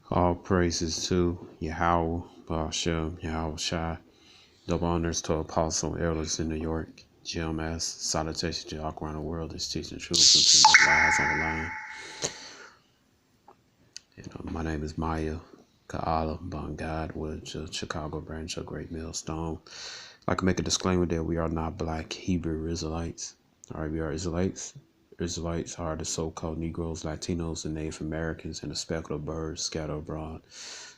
All praises to Yahweh, Bashem, Yahweh Shai. Double honors to Apostle Elders in New York. GMS, salutations to all around the world is teaching truth and putting lies on the line. My name is Maya Kaala Bangad with the Chicago branch of Great Millstone. I'd like to make a disclaimer that we are not black Hebrew Israelites. All right, we are Israelites. Israelites are the so-called Negroes, Latinos, and Native Americans, and the speckled birds scattered abroad.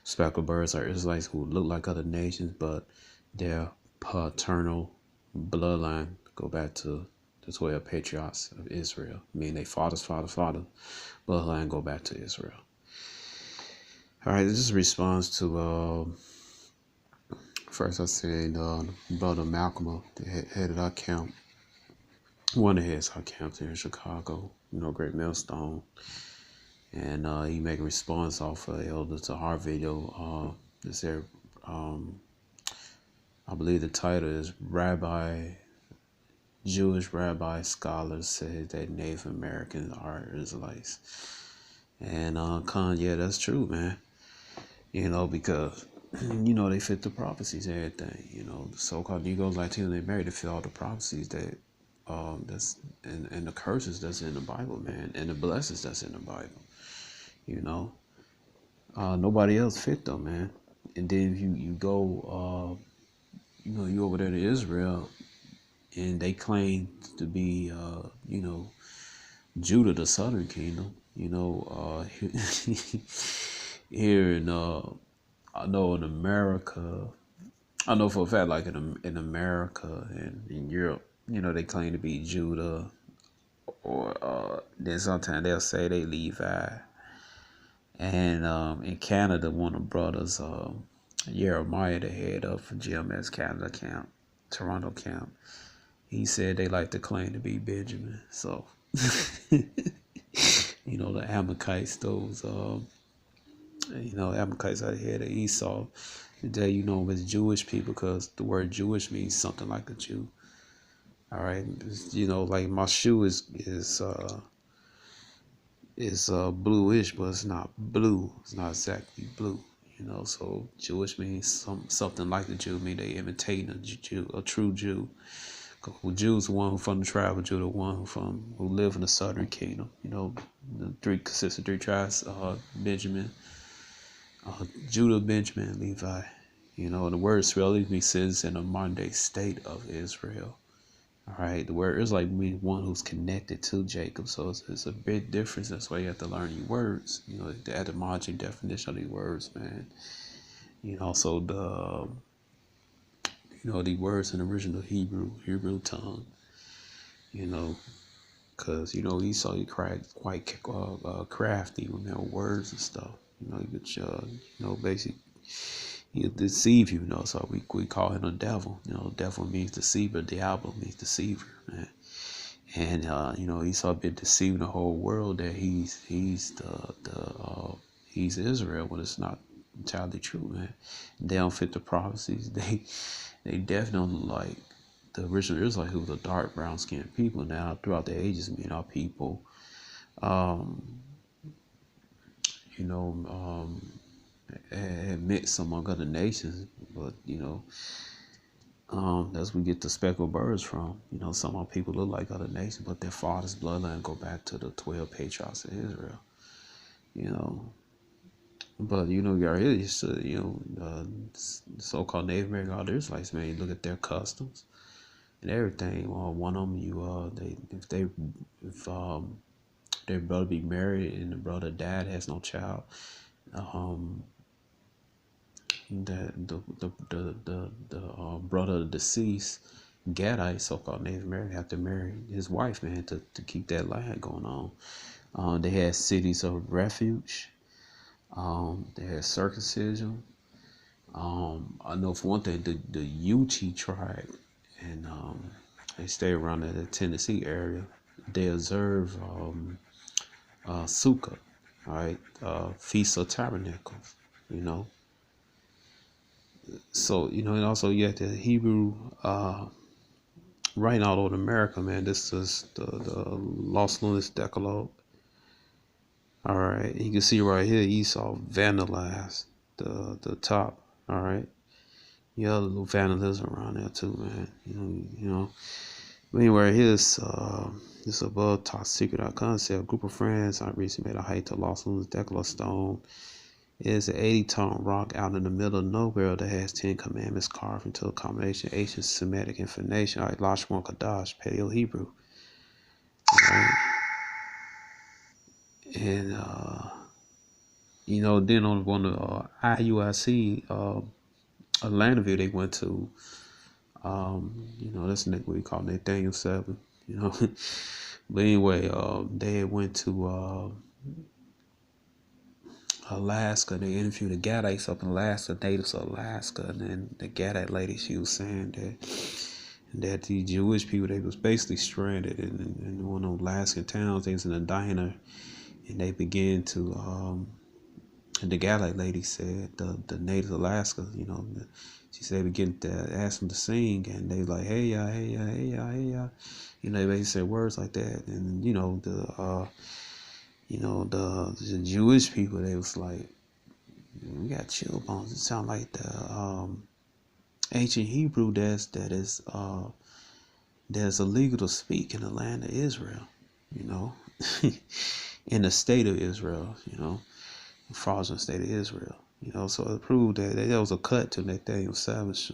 Speckled birds are Israelites who look like other nations, but their paternal bloodline go back to the 12 patriarchs of Israel. Meaning they father bloodline go back to Israel. All right, this is a response to first I said Brother Malcolm, the head of our camp, one of the heads of our camp here in Chicago, Great Millstone. And he make a response off of Elder Tahar video. This there, I believe the title is Jewish rabbi scholars say that Native Americans are Israelites. And yeah, that's true, man. Because they fit the prophecies and everything. The so-called Negroes, Latinos, they married to fit all the prophecies that that's and the curses that's in the Bible, man, and the blessings that's in the Bible. Nobody else fit them, man. And then if you go you over there to Israel and they claim to be Judah, the southern kingdom, here in I know in America, I know for a fact, like in America and in Europe, they claim to be Judah, or then sometimes they'll say they Levi. And in Canada, one of the brothers, Jeremiah, the head of GMS Canada camp, Toronto camp, he said they like to claim to be Benjamin. So, the Amalekites, those, Amalekites out here, the Esau, today, as Jewish people, because the word Jewish means something like a Jew. All right, like my shoe is bluish, but it's not blue. It's not exactly blue. So Jewish means something like the Jew. Mean they imitating a true Jew. Jews, the one who from the tribe of Judah, one who live in the southern kingdom. The three consist of three tribes: Benjamin, Judah, Benjamin, Levi. And the word Israel means citizens in the modern day state of Israel. All right, the word is like me, one who's connected to Jacob, so it's a big difference. That's why you have to learn your words. The etymology definition of these words, man. So the words in the original Hebrew tongue. Because Esau, he quite crafty with their words and stuff. He could basically. He'll deceive you, so we call him a devil. Devil means deceiver, Diablo means deceiver, man. And Esau been deceiving the whole world that he's Israel, when it's not entirely true, man. They don't fit the prophecies. They definitely don't like the original Israelites, who were the dark brown skinned people. Now throughout the ages, our people, had mixed among other nations, but that's where we get the speckled birds from. Some of our people look like other nations, but their father's bloodline go back to the 12 patriarchs of Israel. But you're here, so-called Native American, all the Israelites, man. You look at their customs and everything. One of them, if their brother be married and the brother died, has no child, the brother of the deceased, Gadite, so-called Native American, have to marry his wife, man, to keep that line going on. They had cities of refuge. They had circumcision. I know for one thing, the Yuchi tribe, and they stay around the Tennessee area. They observe Sukkah, all right, Feast of Tabernacles, So, and also you have the Hebrew writing all over America, man. This is the Los Lunas Decalogue. All right, you can see right here Esau vandalized the top. All right, yeah, a little vandalism around there too, man. But anyway, here's this above top secret concept. A group of friends I recently made a hike to Los Angeles Decla Stone. It's an 80-ton rock out in the middle of nowhere that has 10 commandments carved into a combination of ancient Semitic information like Lashon Kadash, Paleo Hebrew. Right? And then on one of IUIC Atlanta view they went to, that's what we call Nathaniel 7, But anyway, they went to Alaska. They interviewed the Gadites up in Alaska, natives of Alaska, and then the Gadite lady, she was saying that the Jewish people, they was basically stranded in one of those Alaskan towns. They was in a diner, and they began to and the Gadite lady said the natives of Alaska, she said they began to ask them to sing, and they was like, hey ya, hey ya, hey ya, hey ya, they basically said words like that, and the Jewish people, they was like, we got chill bones. It sound like the ancient Hebrew that's illegal to speak in the land of Israel, in the state of Israel, the fraudulent state of Israel. So it proved that there was a cut to Nathaniel Savage,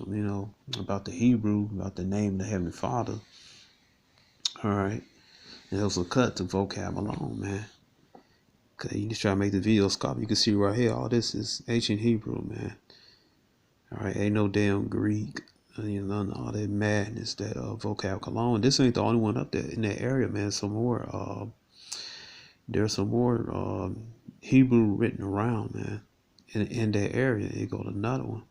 about the Hebrew, about the name of the Heavenly Father. All right. And there was a cut to vocab alone, man. Okay, you just try to make the video scope. You can see right here, all this is ancient Hebrew, man. All right, ain't no damn Greek, none of all that madness, that vocab cologne. This ain't the only one up there in that area, man. There's some more Hebrew written around, man. In that area, you go to another one.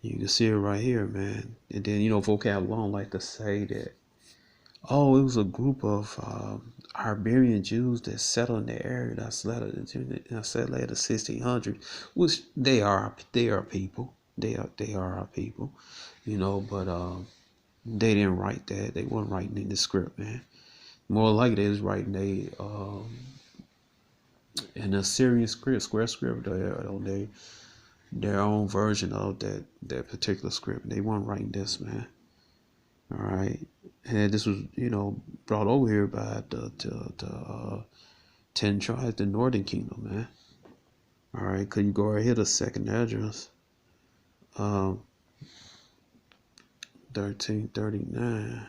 You can see it right here, man. And then vocab alone like to say that, oh, it was a group of Iberian Jews that settled in the area that settled later the 1600s, which they are people. They are our people, but they didn't write that. They weren't writing in the script, man. More like they was writing an Assyrian script, square script, on their own version of that particular script. They weren't writing this, man. All right, and this was brought over here by the 10 tribes, the Northern Kingdom, man. All right, could you go right here to second address, 1339.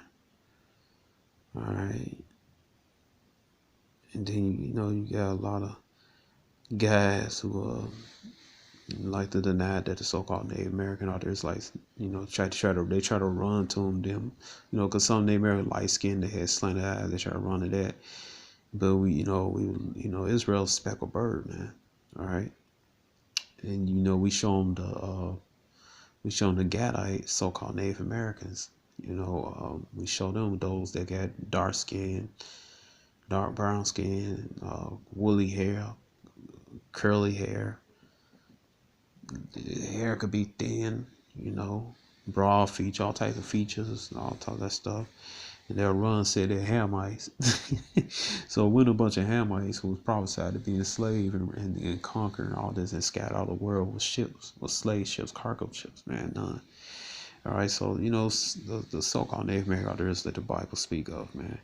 All right, and then you got a lot of guys who like to deny that the so-called Native American or the Israelites, try to run to them, because some Native American light skinned, they had slanted eyes, they try to run to that. But Israel's speckled bird, man. All right, and we show them the Gadite, so-called Native Americans. We show them those that got dark skin, dark brown skin, woolly hair, curly hair. The hair could be thin, broad feature, all types of features, all types of that stuff. And they'll run, say they're Hamites. So when a bunch of Hamites who was prophesied to be enslaved and conquer and all this and scatter all the world with ships, with slave ships, cargo ships, man, none. All right, so the so-called Native Americans that the Bible speak of, man.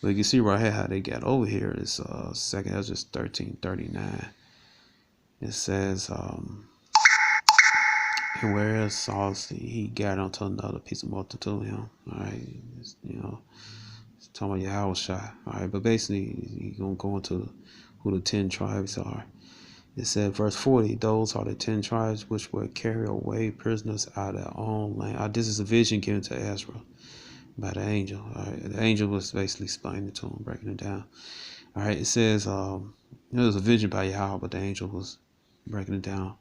But you can see right here how they got over here. It's second Ezra 1339. It says, and whereas Saul, he got onto another piece of multitude, him. All right, it's talking about Yahweh Shai. All right, but basically, he's gonna go into who the 10 tribes are. It said, verse 40, those are the 10 tribes which were carried away prisoners out of their own land. This is a vision given to Ezra by the angel. All right, the angel was basically explaining it to him, breaking it down. All right, it says, it was a vision by Yahweh, but the angel was breaking it down.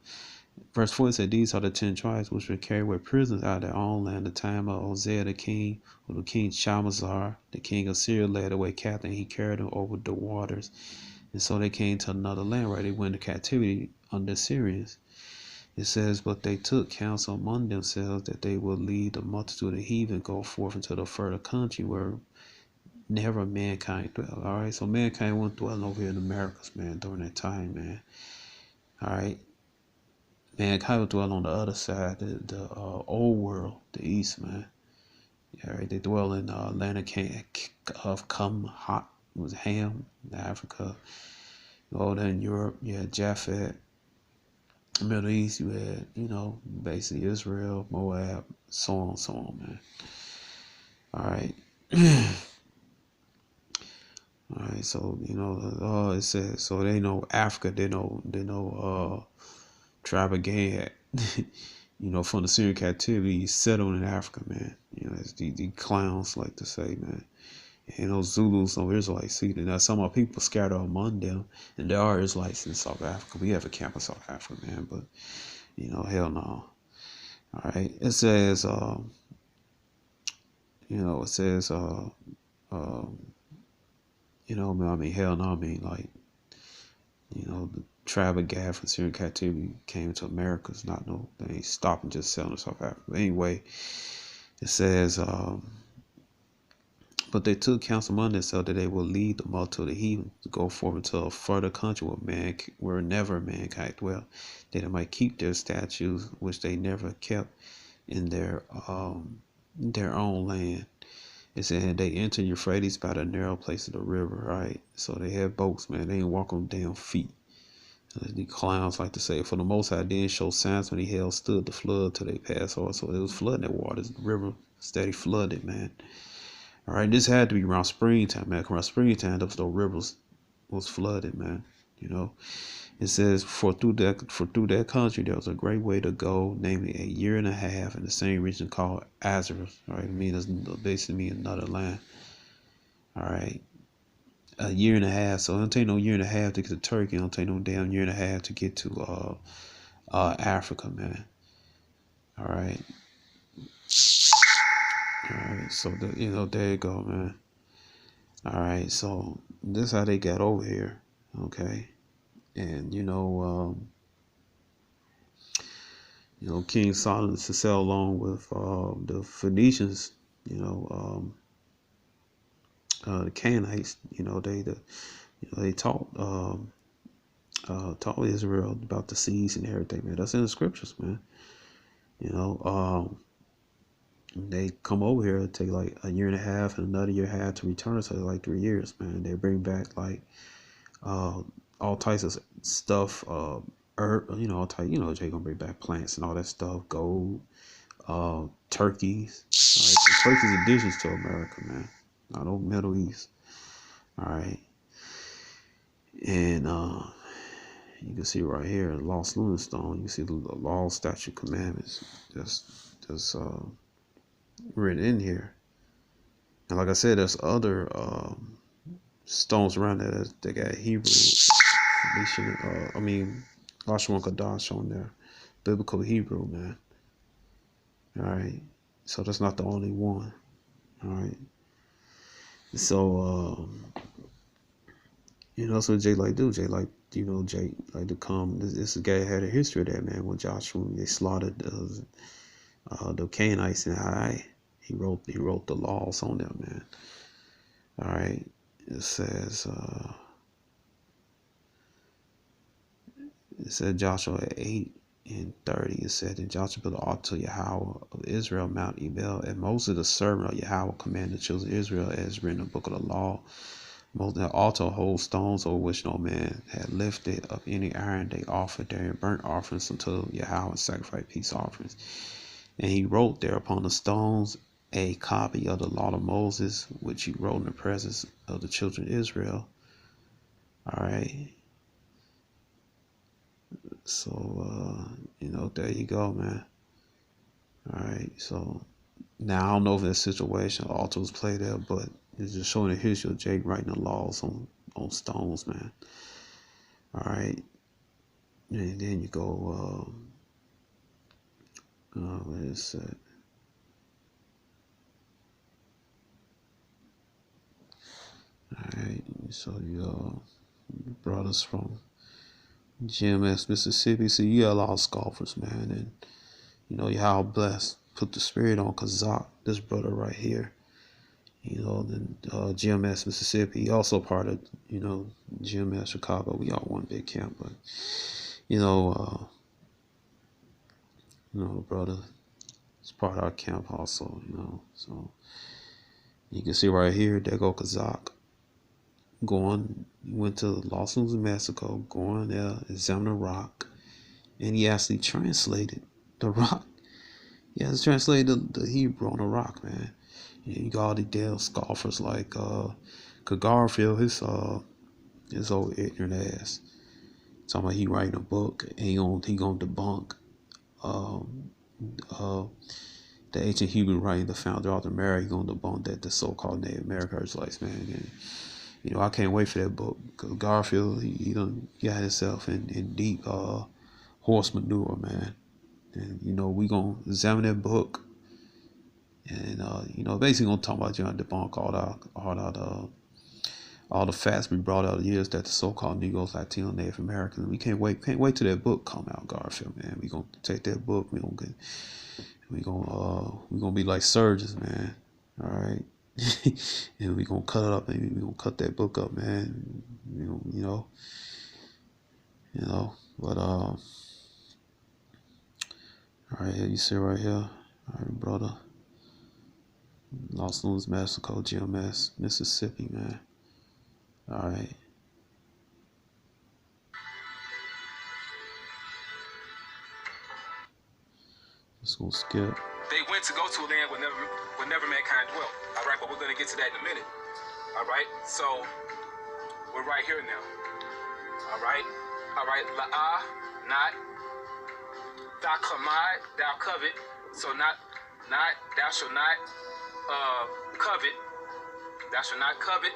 Verse 4 said, these are the 10 tribes which were carried away prisoners out of their own land, the time of Hosea the king, or the king Shalmaneser, the king of Syria, led away captain. He carried them over the waters. And so they came to another land, right? They went into captivity under Syrians. It says, but they took counsel among themselves that they would lead the multitude of heathen go forth into the further country never mankind dwell. All right, so mankind wasn't dwelling over here in the Americas, man, during that time, man. All right, mankind was dwelling on the other side, the old world, the east, man. All right, they dwell in Atlantic of hot was Ham, Africa. Over there in Europe, you had Japhet. Middle East, you had, basically Israel, Moab, so on, man. All right. All right, so it says so they know Africa, they know tribe of Gad, from the Syrian captivity settled in Africa, man. As the clowns like to say, man. And those Zulus, no Israelites, see, now some of our people scattered among them, and there are Israelites in South Africa. We have a camp in South Africa, man, but hell no. All right, it says, it says, I mean, hell no, I mean, like, the tribe of Gad from Syrian captivity came to America. It's not no, they ain't stopping just selling to South Africa. But anyway, it says, but they took counsel among themselves that they will lead the multitude of the heathen to go forth into a further country where never mankind dwell, that they might keep their statutes which they never kept in their own land. It said they entered Euphrates by the narrow place of the river, right? So they had boats, man. They didn't walk on damn feet. The clowns like to say, for the Most High didn't show signs when he held stood the flood till they passed over. So it was flooding that water. The river steady flooded, man. All right, this had to be around springtime, man. Around springtime, those rivers was flooded, man. It says for through that country there was a great way to go, namely a year and a half in the same region called Azareth. All right, basically mean another land. All right, a year and a half. So it don't take no year and a half to get to Turkey. It don't take no damn year and a half to get to Africa, man. All right. All right. So there you go, man. All right. So this is how they got over here. Okay. And King Solomon to sell along with the Phoenicians, the Canaanites, they taught Israel about the seas and everything, man. That's in the scriptures, man. They come over here, take like a year and a half and another year and a half to return, so like 3 years, man. They bring back like all types of stuff, herb, all type, Jay gonna bring back plants and all that stuff, gold, turkeys. All right, so turkeys additions to America, man. Not over Middle East. All right, and you can see right here, Lost Lunar Stone. You can see the law, statute, commandments, just written in here. And like I said, there's other stones around there that got Hebrew. Lashon Kadash on there, biblical Hebrew, man. All right, so that's not the only one. All right, so that's what Jay like do. Jay like to come. This guy had a history of that, man. When Joshua they slaughtered the Canaanites in Ai, he wrote the laws on them, man. All right, it says. It said Joshua 8:30. It said, and Joshua built an altar to Yahweh of Israel, Mount Ebal, and Moses, the servant of Yahweh, commanded the children of Israel, as written in the book of the law. Moses altar holds stones over which no man had lifted of any iron. They offered their burnt offerings unto Yahweh and sacrificed peace offerings. And he wrote there upon the stones a copy of the law of Moses, which he wrote in the presence of the children of Israel. All right. So, there you go, man. All right. So now I don't know if that situation altar was played there, but it's just showing the history of Jake writing the laws on stones, man. All right. And then you go, what is that? All right. So you brought us from GMS, Mississippi. So you got a lot of scoffers, man. And you how blessed. Put the spirit on Kazak, this brother right here. The GMS Mississippi, also part of, GMS Chicago. We all one big camp, but you know, brother, it's part of our camp also. So you can see right here, there go Kazak went to Los Angeles, Mexico, going there, examine the rock, and he actually translated the rock. He has translated the Hebrew on the rock, man. You got all the damn scoffers like Garfield, his old ignorant ass. Talking about he writing a book and he gonna debunk um, uh, the ancient Hebrew writing, the founder Arthur Mary, gonna debunk that the so-called Native American Israelites, man. And I can't wait for that book, because Garfield, he done got himself in deep horse manure, man. And we gonna examine that book, and basically gonna talk about debunk all the facts we brought out of years that the so-called Negroes, Latino, Native Americans. We can't wait till that book come out, Garfield, man. We gonna take that book. We gonna be like surgeons, man. All right, and we gonna cut it up, and we gonna cut that book up, man. But all right, here you see right here. All right, brother. Los Angeles, Mexico, GMS, Mississippi, man. All right. Just gonna skip. They went to go to a land where never mankind dwelt. All right, but we're gonna get to that in a minute. All right, so we're right here now. All right, la'ah, not, thou kamad, thou covet. So not, thou shalt not covet. Thou shalt not covet.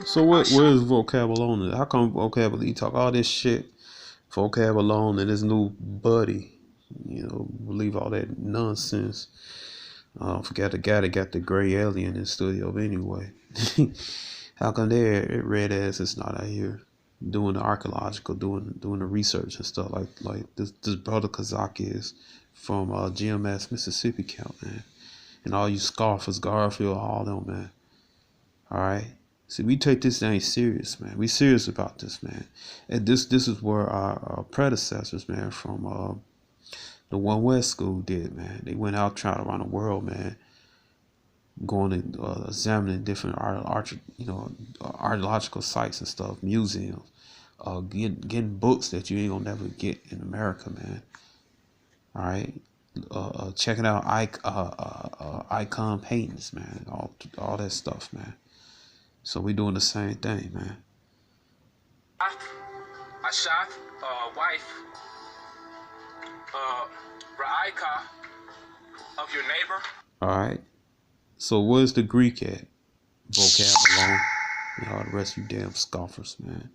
So where's vocab alone? How come vocab you talk all this shit? Vocab alone and his new buddy, believe all that nonsense. Forgot the guy that got the gray alien in the studio anyway. How come their red ass is not out here doing the archaeological, doing the research and stuff like this brother Kazak is from GMS Mississippi camp, man. And all you scoffers, Garfield, all them, man. All right. See, we take this thing serious, man. We serious about this, man. And this is where our predecessors, man, from the One West School did, man. They went out trying around the world, man, going and examining different archaeological sites and stuff, museums, getting books that you ain't gonna never get in America, man. All right. Checking out icon paintings, man. All that stuff, man. So we doing the same thing, man. Ashath, wife, Ra'ika, of your neighbor. All right. So where's the Greek at? Vocab alone. And all the rest of you damn scoffers, man.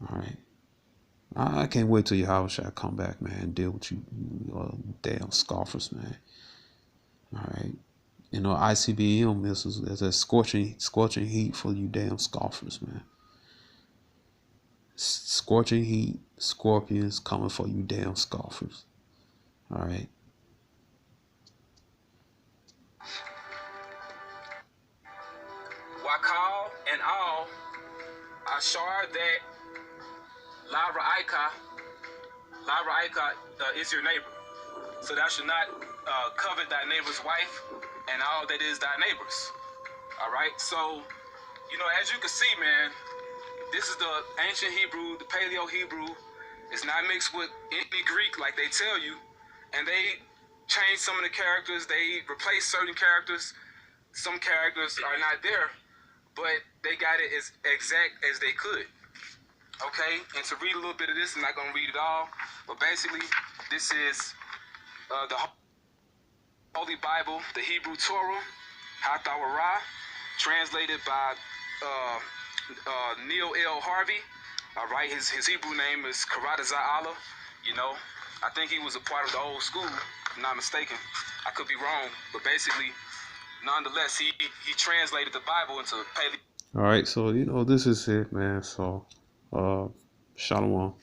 All right. I can't wait till your house shall come back, man, and deal with you damn scoffers, man. All right. ICBM missiles, there's a scorching heat for you damn scoffers, man. Scorching heat, scorpions coming for you damn scoffers. All right. Wakal and all, Ashar that La Ra'ika is your neighbor. So thou should not covet thy neighbor's wife and all that is thy neighbor's. All right. So, as you can see, man, this is the ancient Hebrew, the Paleo Hebrew. It's not mixed with any Greek like they tell you. And they changed some of the characters. They replaced certain characters. Some characters are not there, but they got it as exact as they could. Okay, and to read a little bit of this, I'm not going to read it all, but basically, this is the Holy Bible, the Hebrew Torah, Hathawarah, translated by Neil L. Harvey. All right, his Hebrew name is Karatazah Allah. I think he was a part of the old school, if I'm not mistaken. I could be wrong, but basically, nonetheless, he translated the Bible into Paleo. All right, so this is it, man. So, Shalom.